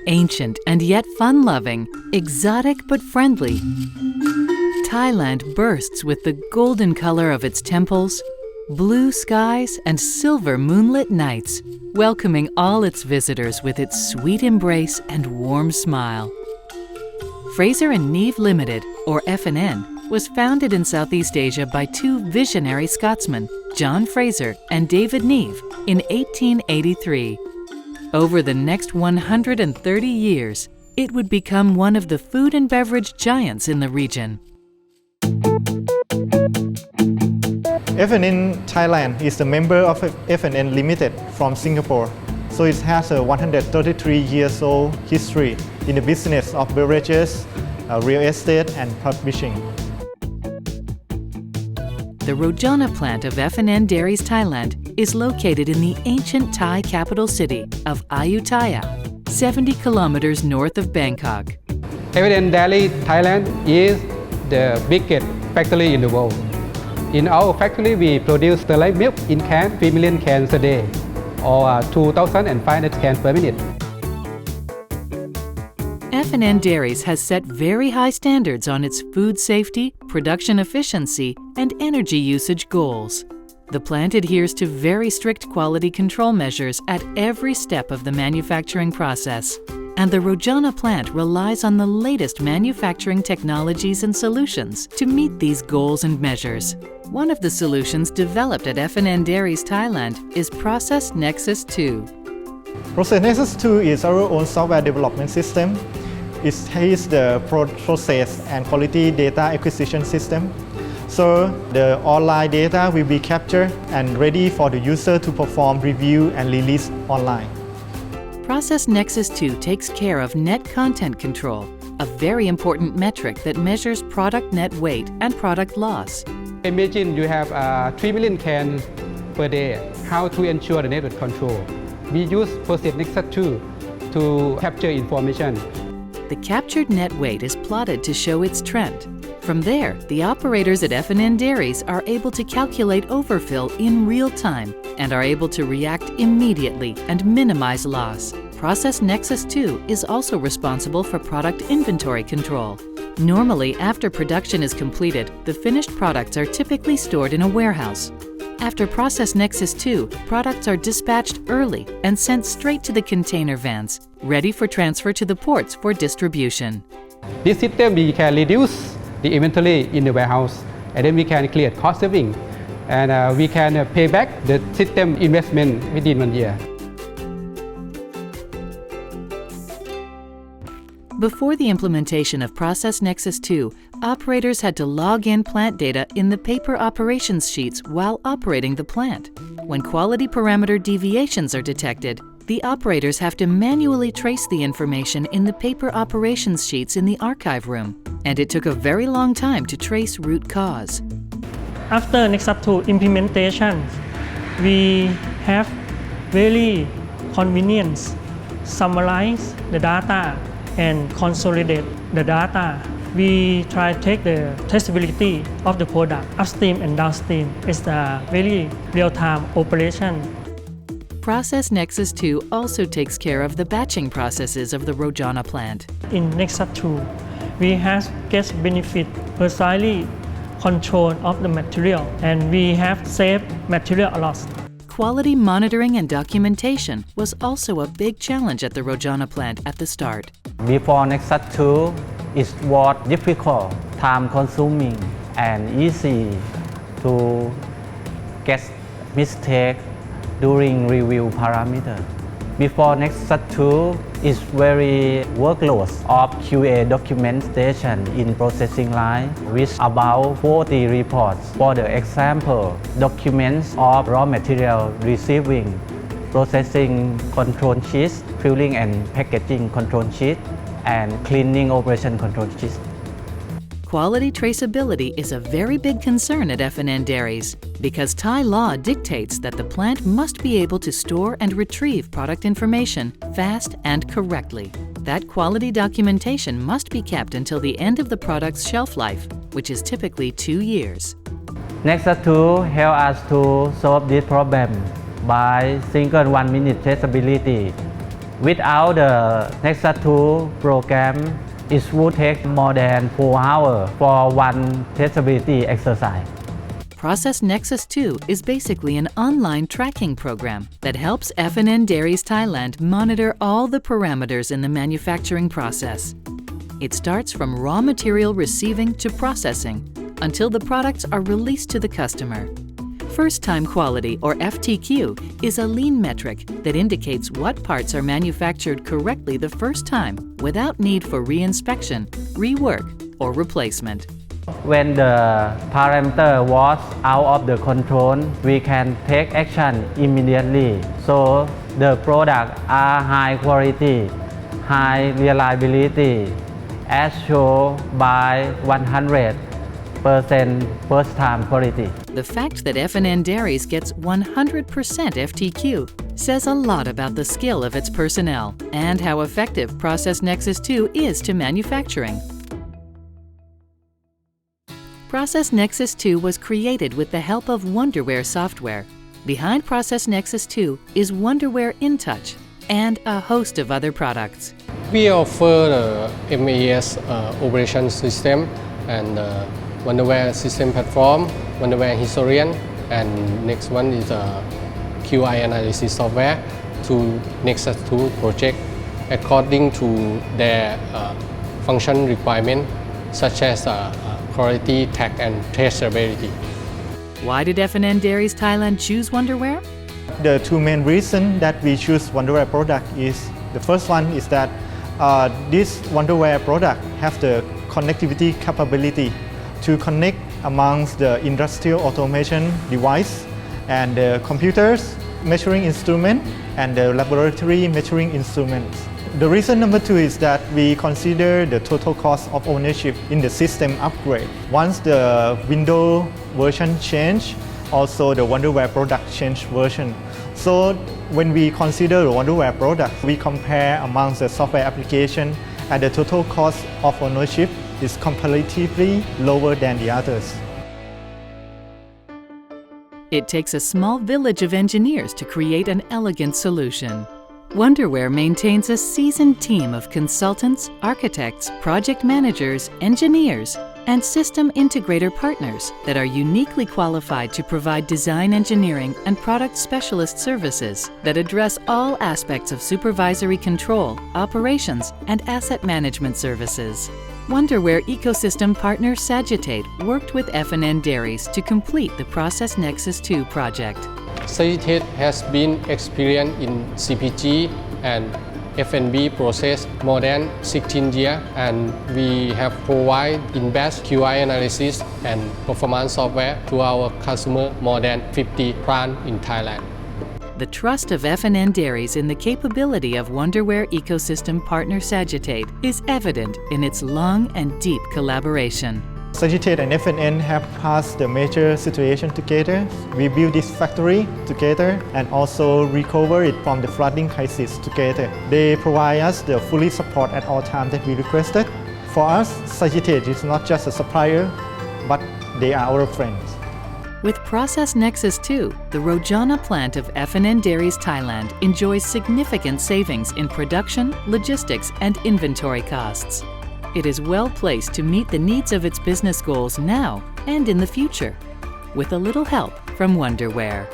Ancient and yet fun-loving, exotic but friendly, Thailand bursts with the golden color of its temples, blue skies and silver moonlit nights, welcoming all its visitors with its sweet embrace and warm smile. Fraser and Neave Limited, or F&N, was founded in Southeast Asia by two visionary Scotsmen, John Fraser and David Neave, in 1883. Over the next 130 years, it would become one of the food and beverage giants in the region. F&N Thailand is a member of F&N Limited from Singapore, so it has a 133 years old history in the business of beverages, real estate and publishing. The Rojana plant of F&N Dairies Thailand is located in the ancient Thai capital city of Ayutthaya, 70 kilometers north of Bangkok. F&N Dairies Thailand is the biggest factory in the world. In our factory, we produce sterile milk in can, 3 million cans a day, or 2,500 cans per minute. F&N Dairies has set very high standards on its food safety, production efficiency, and energy usage goals. The plant adheres to very strict quality control measures at every step of the manufacturing process. And the Rojana plant relies on the latest manufacturing technologies and solutions to meet these goals and measures. One of the solutions developed at F&N Dairies Thailand is Process Nexus 2. Process Nexus 2 is our own software development system. It is the process and quality data acquisition system. So the online data will be captured and ready for the user to perform review and release online. Process Nexus 2 takes care of net content control, a very important metric that measures product net weight and product loss. Imagine you have 3 million cans per day. How to ensure the network control? We use Process Nexus 2 to capture information. The captured net weight is plotted to show its trend. From there, the operators at F&N Dairies are able to calculate overfill in real time and are able to react immediately and minimize loss. Process Nexus 2 is also responsible for product inventory control. Normally, after production is completed, the finished products are typically stored in a warehouse. After Process Nexus 2, products are dispatched early and sent straight to the container vans, ready for transfer to the ports for distribution. This system, we can reduce the inventory in the warehouse, and then we can create cost saving, and we can pay back the system investment within 1 year. Before the implementation of Process Nexus 2, operators had to log in plant data in the paper operations sheets while operating the plant. When quality parameter deviations are detected, the operators have to manually trace the information in the paper operations sheets in the archive room, and it took a very long time to trace root cause. After Nexus 2 implementation, we have very convenience, summarize the data and consolidate the data. We try to take the traceability of the product upstream and downstream. It's a very real-time operation. Process Nexus 2 also takes care of the batching processes of the Rojana plant. In Nexus 2, we have get benefit precisely control of the material, and we have saved material loss. Quality monitoring and documentation was also a big challenge at the Rojana plant at the start. Before Nexus 2, it was difficult, time-consuming, and easy to get mistakes during review parameters. Before Nexus 2, it's very workload of QA documentation in processing line with about 40 reports. For the example, documents of raw material receiving, processing control sheets, filling and packaging control sheet, and cleaning operation control sheet. Quality traceability is a very big concern at F&N Dairies because Thai law dictates that the plant must be able to store and retrieve product information fast and correctly. That quality documentation must be kept until the end of the product's shelf life, which is typically 2 years. Nexus 2 helps us to solve this problem by single 1-minute traceability. Without the Nexus 2 program, it would take more than 4 hours for one traceability exercise. Process Nexus 2 is basically an online tracking program that helps F&N Dairies Thailand monitor all the parameters in the manufacturing process. It starts from raw material receiving to processing until the products are released to the customer. First-time quality, or FTQ, is a lean metric that indicates what parts are manufactured correctly the first time without need for re-inspection, rework, or replacement. When the parameter was out of the control, we can take action immediately. So the products are high quality, high reliability, as shown by 100% first-time quality. The fact that F&N Dairies gets 100% FTQ says a lot about the skill of its personnel and how effective Process Nexus 2 is to manufacturing. Process Nexus 2 was created with the help of Wonderware software. Behind Process Nexus 2 is Wonderware InTouch and a host of other products. We offer the MES operation system and Wonderware system platform, Wonderware historian, and next one is a QI analysis software to Nexus 2 project according to their function requirement, such as quality, tag, and traceability. Why did F&N Dairies Thailand choose Wonderware? The two main reasons that we choose Wonderware product is, the first one is that this Wonderware product has the connectivity capability to connect amongst the industrial automation device and the computers, measuring instrument, and the laboratory measuring instruments. The reason number two is that we consider the total cost of ownership in the system upgrade. Once the Windows version change, also the Wonderware product change version. So when we consider the Wonderware product, we compare amongst the software application, and the total cost of ownership is comparatively lower than the others. It takes a small village of engineers to create an elegant solution. Wonderware maintains a seasoned team of consultants, architects, project managers, engineers, and system integrator partners that are uniquely qualified to provide design engineering and product specialist services that address all aspects of supervisory control, operations, and asset management services. Wonderware ecosystem partner Sagittate worked with F&N Dairies to complete the Process Nexus 2 project. Sagittate has been experienced in CPG and F&B process more than 16 years, and we have provided in-batch QI analysis and performance software to our customer more than 50 plants in Thailand. The trust of F&N Dairies in the capability of Wonderware ecosystem partner Sagittate is evident in its long and deep collaboration. Sagittate and F&N have passed the major situation together. We built this factory together and also recover it from the flooding crisis together. They provide us the fully support at all times that we requested. For us, Sagittate is not just a supplier, but they are our friends. With Process Nexus 2, the Rojana plant of F&N Dairies Thailand enjoys significant savings in production, logistics, and inventory costs. It is well placed to meet the needs of its business goals now and in the future, with a little help from Wonderware.